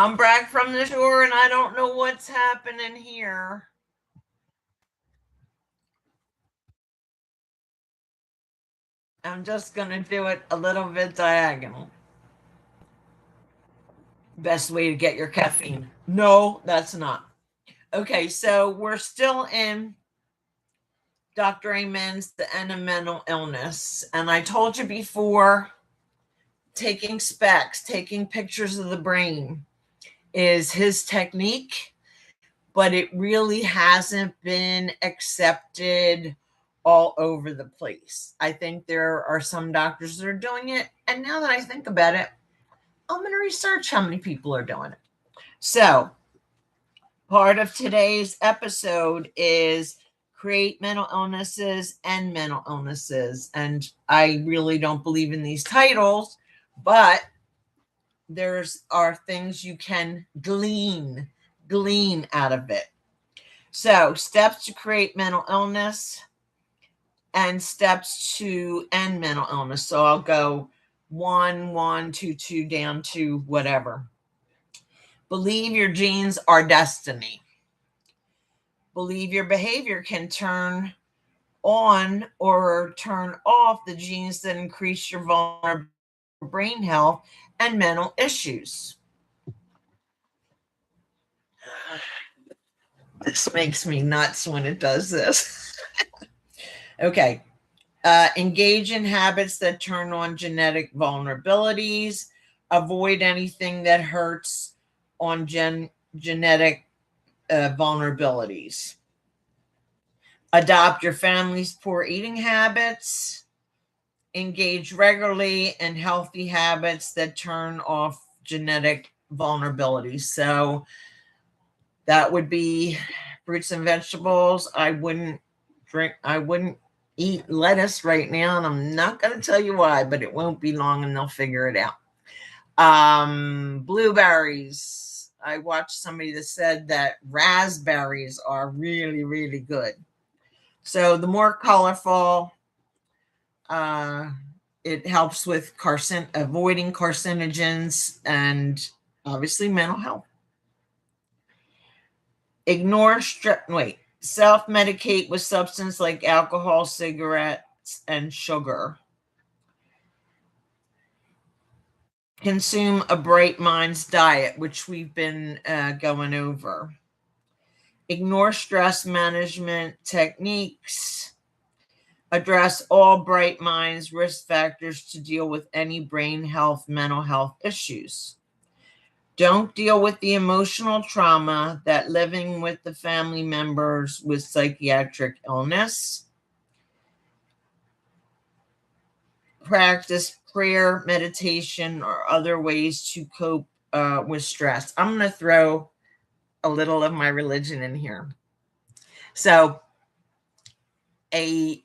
I'm back from the shore and I don't know what's happening here. I'm just going to do it a little bit diagonal. Best way to get your caffeine. No, that's not. Okay, so we're still in Dr. Amen's The End of Mental Illness. And I told you before, taking specs, taking pictures of the brain is his technique, but it really hasn't been accepted all over the place. I think there are some doctors that are doing it. And now that I think about it, I'm going to research how many people are doing it. So, part of today's episode is create mental illnesses and mental illnesses. And I really don't believe in these titles, but there's are things you can glean out of it. So, steps to create mental illness and steps to end mental illness. So I'll go 1, 1, 2, 2 down to whatever. Believe your genes are destiny. Believe your behavior can turn on or turn off the genes that increase your vulnerability for brain health and mental issues. This makes me nuts when it does this. Okay. Engage in habits that turn on genetic vulnerabilities. Avoid anything that hurts on genetic vulnerabilities. Adopt your family's poor eating habits. Engage regularly in healthy habits that turn off genetic vulnerabilities. So that would be fruits and vegetables. I wouldn't eat lettuce right now, and I'm not going to tell you why, but it won't be long and they'll figure it out. Blueberries. I watched somebody that said that raspberries are really, really good. So the more colorful, it helps with avoiding carcinogens and obviously mental health. Self-medicate with substance like alcohol, cigarettes, and sugar. Consume a Bright Minds diet, which we've been going over. Ignore stress management techniques. Address all Bright Minds risk factors to deal with any brain health, mental health issues. Don't deal with the emotional trauma that living with the family members with psychiatric illness. Practice prayer, meditation, or other ways to cope with stress. I'm going to throw a little of my religion in here. So, a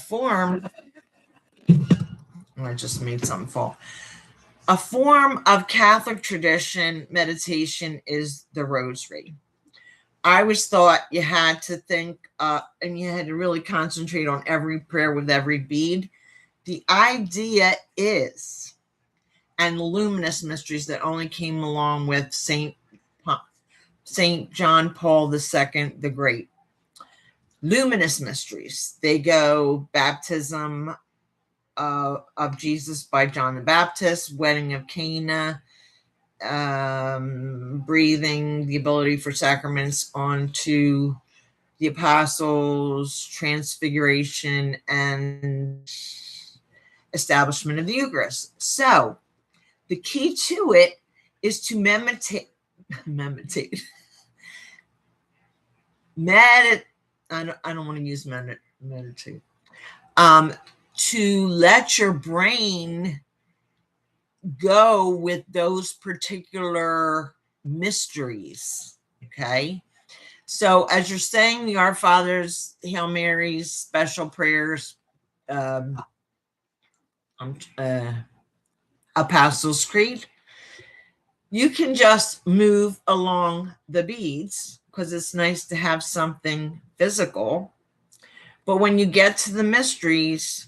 form, I just made something fall. A form of Catholic tradition meditation is the rosary. I always thought you had to think and you had to really concentrate on every prayer with every bead. The idea is, and the luminous mysteries that only came along with Saint John Paul II the Great. Luminous mysteries. They go baptism of Jesus by John the Baptist, wedding of Cana, breathing, the ability for sacraments onto the apostles, transfiguration, and establishment of the Eucharist. So the key to it is to meditate. I don't want to use meditate. To let your brain go with those particular mysteries. Okay. So as you're saying the Our Fathers, Hail Marys, special prayers, Apostles' Creed, you can just move along the beads because it's nice to have something physical. But when you get to the mysteries,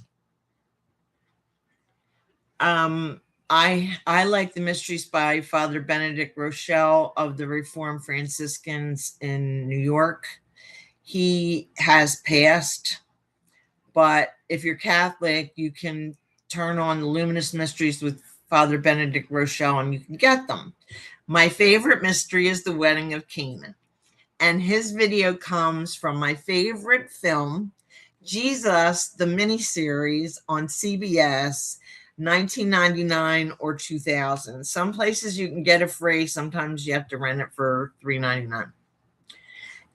I like the mysteries by Father Benedict Rochelle of the Reformed Franciscans in New York. He has passed, but if you're Catholic, you can turn on the Luminous Mysteries with Father Benedict Rochelle and you can get them. My favorite mystery is The Wedding of Cana, and his video comes from my favorite film, Jesus, the miniseries on CBS, 1999 or 2000. Some places you can get it free. Sometimes you have to rent it for $3.99.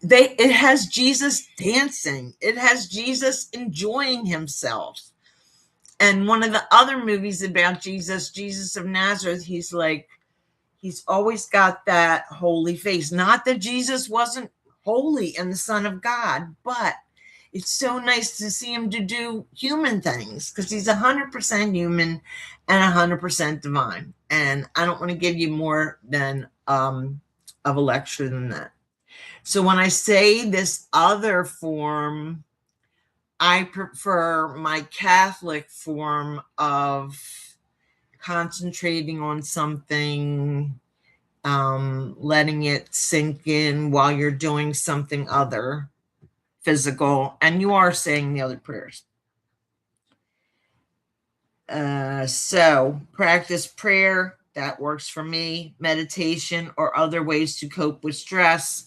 It has Jesus dancing. It has Jesus enjoying himself. And one of the other movies about Jesus, Jesus of Nazareth, he's always got that holy face. Not that Jesus wasn't holy and the Son of God, but it's so nice to see him to do human things because he's 100% human and 100% divine. And I don't want to give you more than of a lecture than that. So when I say this other form, I prefer my Catholic form of concentrating on something, letting it sink in while you're doing something other physical, and you are saying the other prayers. So practice prayer, that works for me. Meditation or other ways to cope with stress.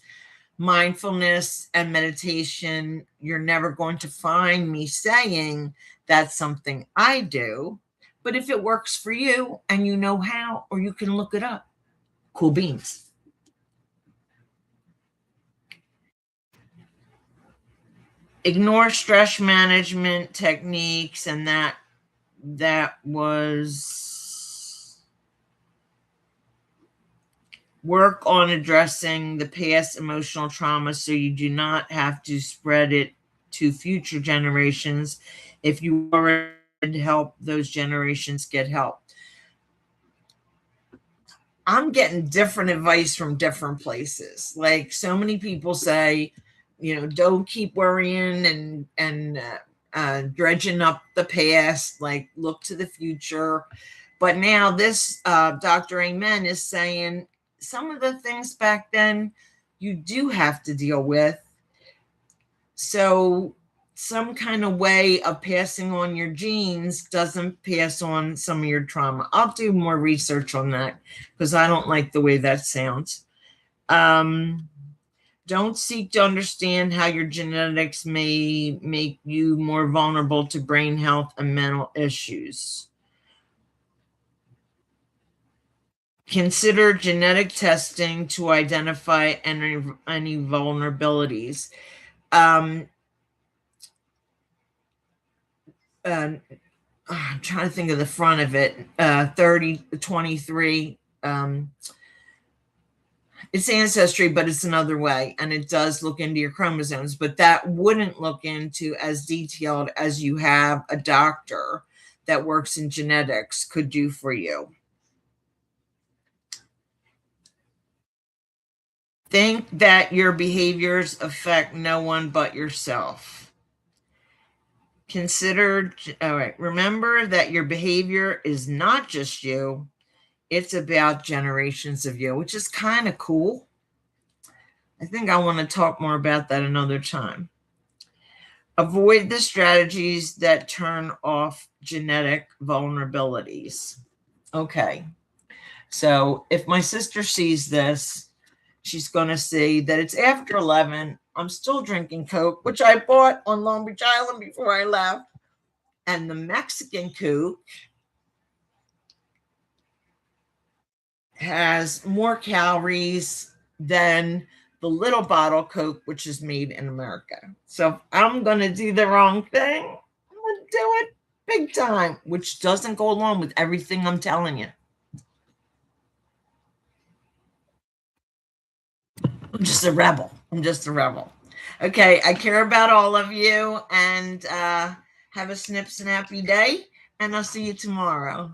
Mindfulness and meditation, you're never going to find me saying that's something I do, but if it works for you and you know how, or you can look it up, cool beans. Ignore stress management techniques, and that was work on addressing the past emotional trauma so you do not have to spread it to future generations. If you already help those generations get help. I'm getting different advice from different places. Like so many people say, don't keep worrying and dredging up the past, like look to the future. But now this Dr. Amen is saying some of the things back then you do have to deal with. So some kind of way of passing on your genes doesn't pass on some of your trauma. I'll do more research on that because I don't like the way that sounds. Don't seek to understand how your genetics may make you more vulnerable to brain health and mental issues. Consider genetic testing to identify any vulnerabilities. I'm trying to think of the front of it. 3023. It's ancestry, but it's another way, and it does look into your chromosomes, but that wouldn't look into as detailed as you have a doctor that works in genetics could do for you. Think that your behaviors affect no one but yourself. Remember that your behavior is not just you, it's about generations of you, which is kind of cool. I think I want to talk more about that another time. Avoid the strategies that turn off genetic vulnerabilities. Okay, so if my sister sees this, she's going to see that it's after 11. I'm still drinking Coke, which I bought on Long Beach Island before I left. And the Mexican Coke has more calories than the little bottle Coke, which is made in America. So if I'm going to do the wrong thing, I'm going to do it big time, which doesn't go along with everything I'm telling you. I'm just a rebel. Okay, I care about all of you, and have a snip snappy day, and I'll see you tomorrow.